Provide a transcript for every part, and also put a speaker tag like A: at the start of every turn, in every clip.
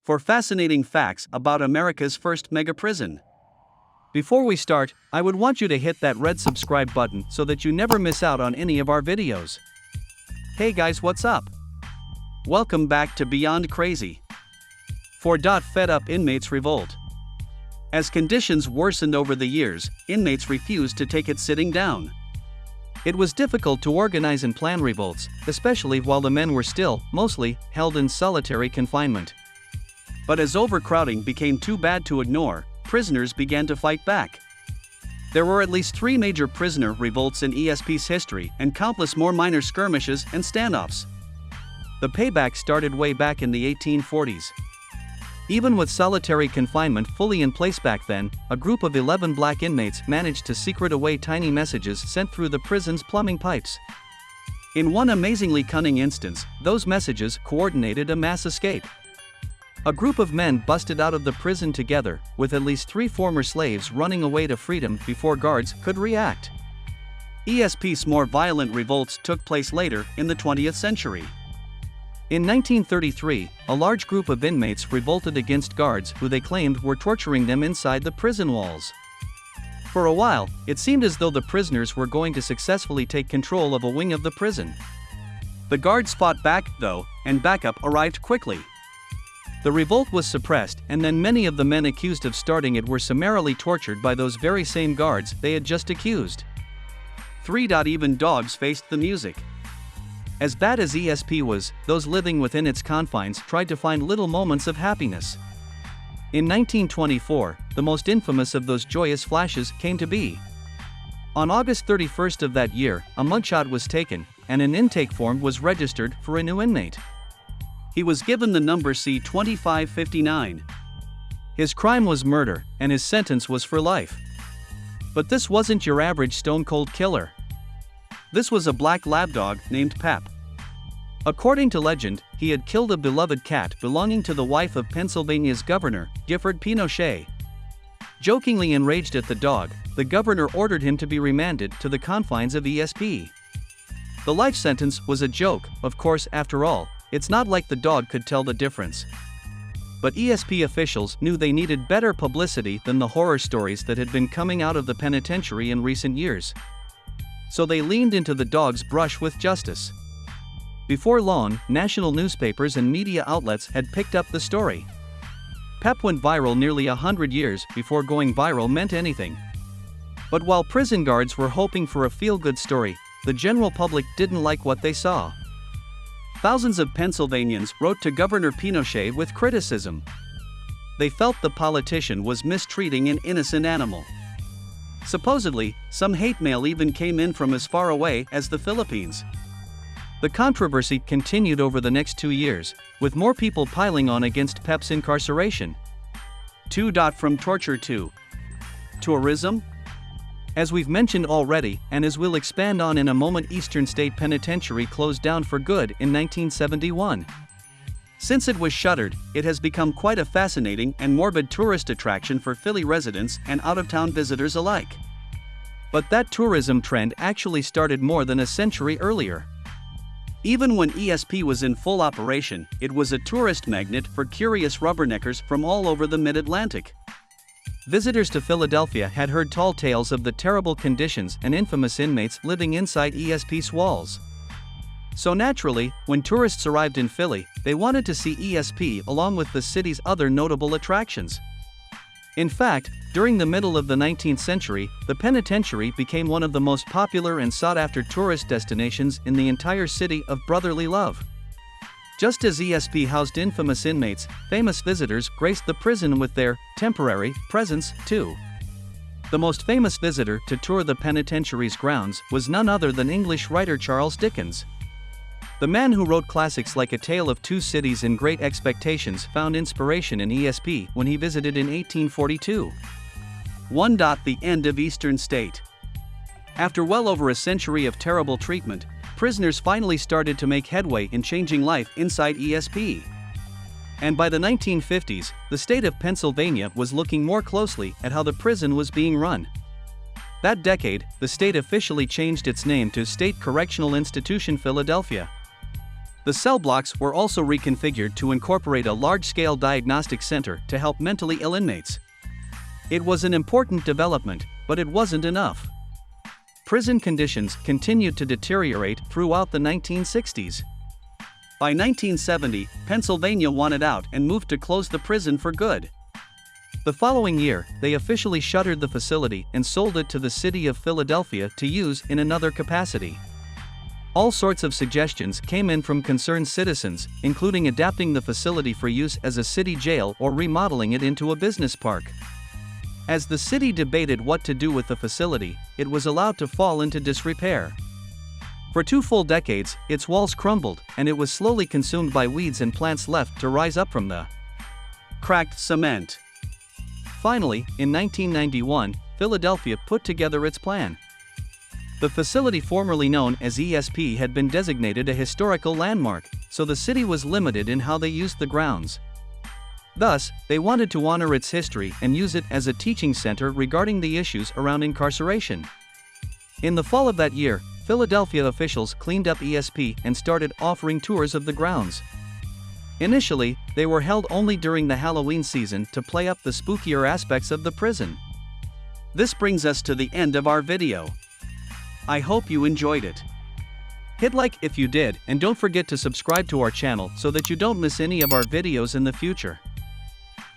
A: for fascinating facts about America's first mega prison. Before we start, I would want you to hit that red subscribe button so that you never miss out on any of our videos. Hey guys, what's up? Welcome back to Beyond Crazy. Fed up inmates revolt. As conditions worsened over the years, inmates refused to take it sitting down. It was difficult to organize and plan revolts, especially while the men were still, mostly, held in solitary confinement. But as overcrowding became too bad to ignore, prisoners began to fight back. There were at least 3 major prisoner revolts in ESP's history and countless more minor skirmishes and standoffs. The payback started way back in the 1840s. Even with solitary confinement fully in place back then, a group of 11 black inmates managed to secret away tiny messages sent through the prison's plumbing pipes. In one amazingly cunning instance, those messages coordinated a mass escape. A group of men busted out of the prison together, with at least 3 former slaves running away to freedom before guards could react. ESP's more violent revolts took place later in the 20th century. In 1933, a large group of inmates revolted against guards who they claimed were torturing them inside the prison walls. For a while, it seemed as though the prisoners were going to successfully take control of a wing of the prison. The guards fought back, though, and backup arrived quickly. The revolt was suppressed, and then many of the men accused of starting it were summarily tortured by those very same guards they had just accused. Even dogs faced the music. As bad as ESP was, those living within its confines tried to find little moments of happiness. In 1924, the most infamous of those joyous flashes came to be. On August 31st of that year, a mugshot was taken, and an intake form was registered for a new inmate. He was given the number C-2559. His crime was murder, and his sentence was for life. But this wasn't your average stone-cold killer. This was a black lapdog named Pep. According to legend, he had killed a beloved cat belonging to the wife of Pennsylvania's governor, Gifford Pinchot. Jokingly enraged at the dog, the governor ordered him to be remanded to the confines of ESP. The life sentence was a joke, of course. After all, it's not like the dog could tell the difference. But ESP officials knew they needed better publicity than the horror stories that had been coming out of the penitentiary in recent years. So they leaned into the dog's brush with justice. Before long, national newspapers and media outlets had picked up the story. Pep went viral nearly 100 years before going viral meant anything. But while prison guards were hoping for a feel-good story, the general public didn't like what they saw. Thousands of Pennsylvanians wrote to Governor Pinchot with criticism. They felt the politician was mistreating an innocent animal. Supposedly, some hate mail even came in from as far away as the Philippines. The controversy continued over the next 2 years, with more people piling on against Pep's incarceration. From torture to tourism? As we've mentioned already, and as we'll expand on in a moment, Eastern State Penitentiary closed down for good in 1971. Since it was shuttered, it has become quite a fascinating and morbid tourist attraction for Philly residents and out-of-town visitors alike. But that tourism trend actually started more than a century earlier. Even when ESP was in full operation, it was a tourist magnet for curious rubberneckers from all over the mid-Atlantic. Visitors to Philadelphia had heard tall tales of the terrible conditions and infamous inmates living inside ESP's walls. So naturally, when tourists arrived in Philly, they wanted to see ESP along with the city's other notable attractions. In fact, during the middle of the 19th century, the penitentiary became one of the most popular and sought-after tourist destinations in the entire city of brotherly love. Just as ESP housed infamous inmates, famous visitors graced the prison with their temporary presence, too. The most famous visitor to tour the penitentiary's grounds was none other than English writer Charles Dickens. The man who wrote classics like A Tale of Two Cities and Great Expectations found inspiration in ESP when he visited in 1842. The end of Eastern State. After well over a century of terrible treatment, prisoners finally started to make headway in changing life inside ESP. And by the 1950s, the state of Pennsylvania was looking more closely at how the prison was being run. That decade, the state officially changed its name to State Correctional Institution Philadelphia. The cell blocks were also reconfigured to incorporate a large-scale diagnostic center to help mentally ill inmates. It was an important development, but it wasn't enough. Prison conditions continued to deteriorate throughout the 1960s. By 1970, Pennsylvania wanted out and moved to close the prison for good. The following year, they officially shuttered the facility and sold it to the city of Philadelphia to use in another capacity. All sorts of suggestions came in from concerned citizens, including adapting the facility for use as a city jail or remodeling it into a business park. As the city debated what to do with the facility, it was allowed to fall into disrepair. For 2 full decades, its walls crumbled, and it was slowly consumed by weeds and plants left to rise up from the cracked cement. Finally, in 1991, Philadelphia put together its plan. The facility formerly known as ESP had been designated a historical landmark, so the city was limited in how they used the grounds. Thus, they wanted to honor its history and use it as a teaching center regarding the issues around incarceration. In the fall of that year, Philadelphia officials cleaned up ESP and started offering tours of the grounds. Initially, they were held only during the Halloween season to play up the spookier aspects of the prison. This brings us to the end of our video. I hope you enjoyed it. Hit like if you did, and don't forget to subscribe to our channel so that you don't miss any of our videos in the future.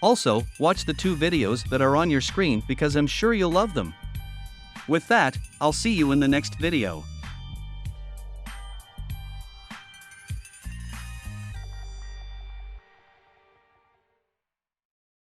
A: Also, watch the 2 videos that are on your screen because I'm sure you'll love them. With that, I'll see you in the next video.